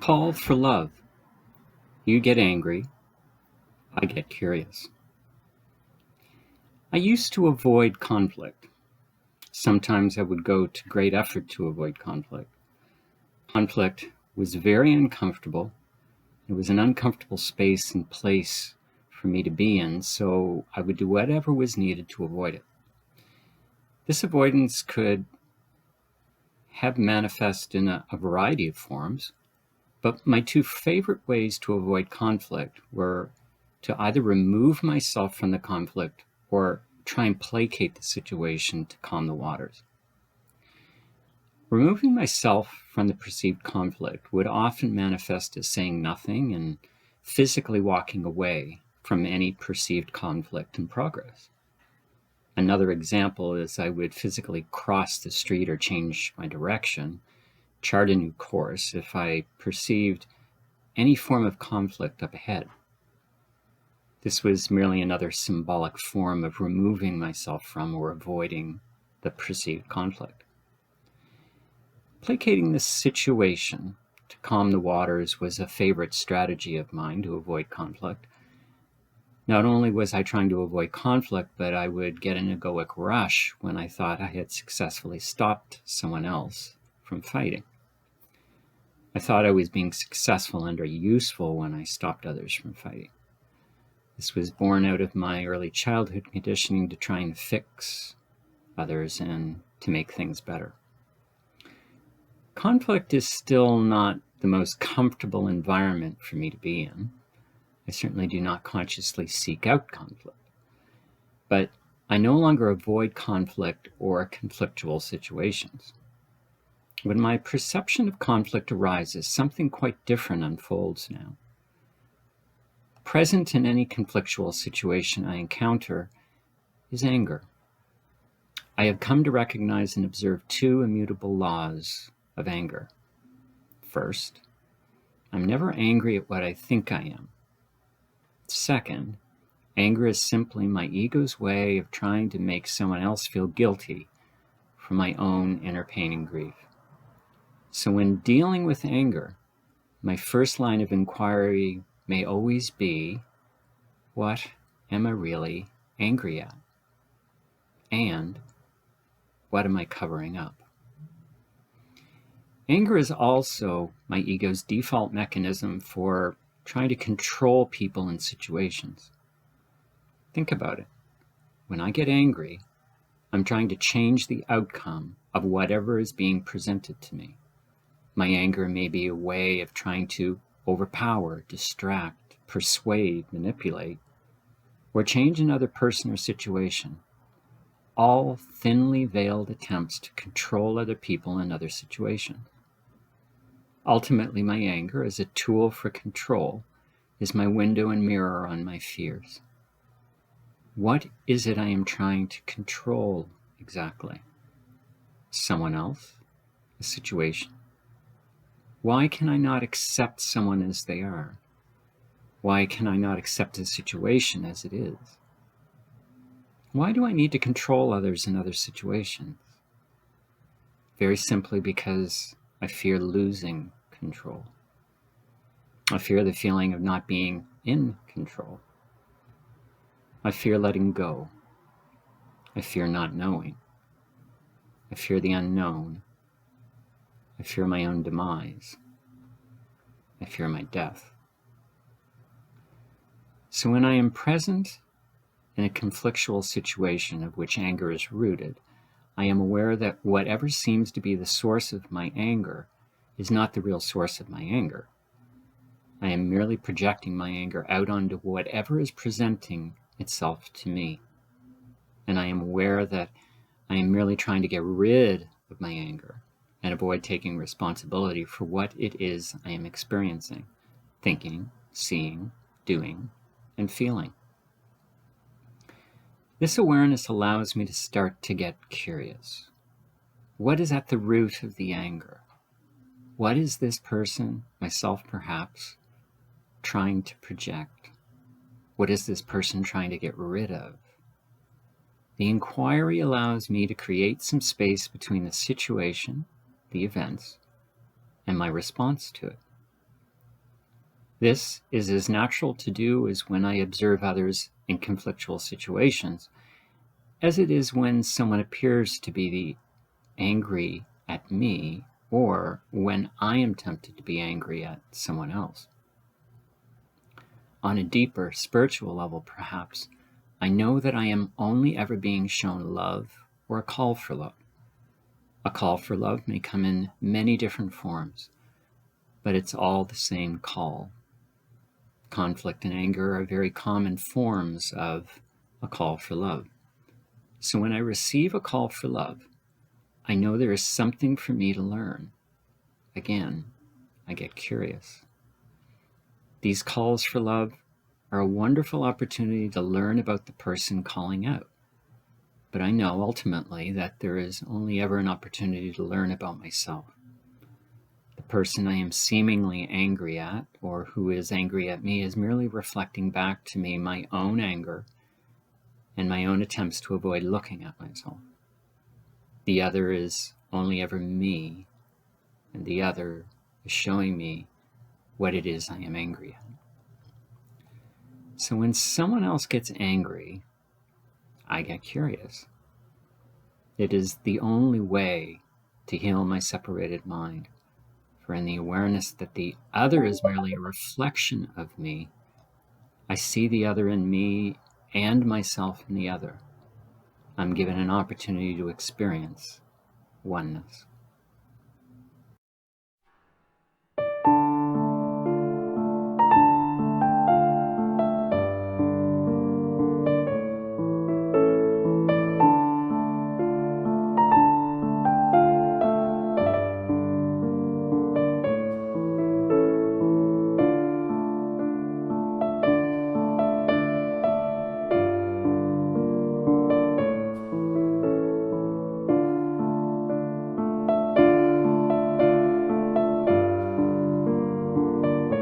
Call for love. You get angry, I get curious. I used to avoid conflict. Sometimes I would go to great effort to avoid conflict. Conflict was very uncomfortable. It was an uncomfortable space and place for me to be in, so I would do whatever was needed to avoid it. This avoidance could have manifest in a variety of forms, but my two favorite ways to avoid conflict were to either remove myself from the conflict or try and placate the situation to calm the waters. Removing myself from the perceived conflict would often manifest as saying nothing and physically walking away from any perceived conflict in progress. Another example is I would physically cross the street or change my direction, chart a new course if I perceived any form of conflict up ahead. This was merely another symbolic form of removing myself from or avoiding the perceived conflict. Placating the situation to calm the waters was a favorite strategy of mine to avoid conflict. Not only was I trying to avoid conflict, but I would get an egoic rush when I thought I had successfully stopped someone else from fighting. I thought I was being successful and or useful when I stopped others from fighting. This was born out of my early childhood conditioning to try and fix others and to make things better. Conflict is still not the most comfortable environment for me to be in. I certainly do not consciously seek out conflict. But I no longer avoid conflict or conflictual situations. When my perception of conflict arises, something quite different unfolds now. Present in any conflictual situation I encounter is anger. I have come to recognize and observe two immutable laws of anger. First, I'm never angry at what I think I am. Second, anger is simply my ego's way of trying to make someone else feel guilty for my own inner pain and grief. So when dealing with anger, my first line of inquiry may always be, what am I really angry at? And what am I covering up? Anger is also my ego's default mechanism for trying to control people and situations. Think about it. When I get angry, I'm trying to change the outcome of whatever is being presented to me. My anger may be a way of trying to overpower, distract, persuade, manipulate, or change another person or situation. All thinly veiled attempts to control other people and other situations. Ultimately, my anger as a tool for control is my window and mirror on my fears. What is it I am trying to control exactly? Someone else? A situation? Why can I not accept someone as they are? Why can I not accept a situation as it is? Why do I need to control others in other situations? Very simply because I fear losing control. I fear the feeling of not being in control. I fear letting go. I fear not knowing. I fear the unknown. I fear my own demise. I fear my death. So when I am present in a conflictual situation of which anger is rooted, I am aware that whatever seems to be the source of my anger is not the real source of my anger. I am merely projecting my anger out onto whatever is presenting itself to me. And I am aware that I am merely trying to get rid of my anger and avoid taking responsibility for what it is I am experiencing, thinking, seeing, doing, and feeling. This awareness allows me to start to get curious. What is at the root of the anger? What is this person, myself perhaps, trying to project? What is this person trying to get rid of? The inquiry allows me to create some space between the situation, the events, and my response to it. This is as natural to do as when I observe others in conflictual situations, as it is when someone appears to be angry at me, or when I am tempted to be angry at someone else. On a deeper spiritual level, perhaps, I know that I am only ever being shown love or a call for love. A call for love may come in many different forms, but it's all the same call. Conflict and anger are very common forms of a call for love. So when I receive a call for love, I know there is something for me to learn. Again, I get curious. These calls for love are a wonderful opportunity to learn about the person calling out. But I know ultimately that there is only ever an opportunity to learn about myself. The person I am seemingly angry at, or who is angry at me, is merely reflecting back to me my own anger and my own attempts to avoid looking at myself. The other is only ever me, and the other is showing me what it is I am angry at. So when someone else gets angry, I get curious. It is the only way to heal my separated mind. For in the awareness that the other is merely a reflection of me, I see the other in me and myself in the other. I'm given an opportunity to experience oneness.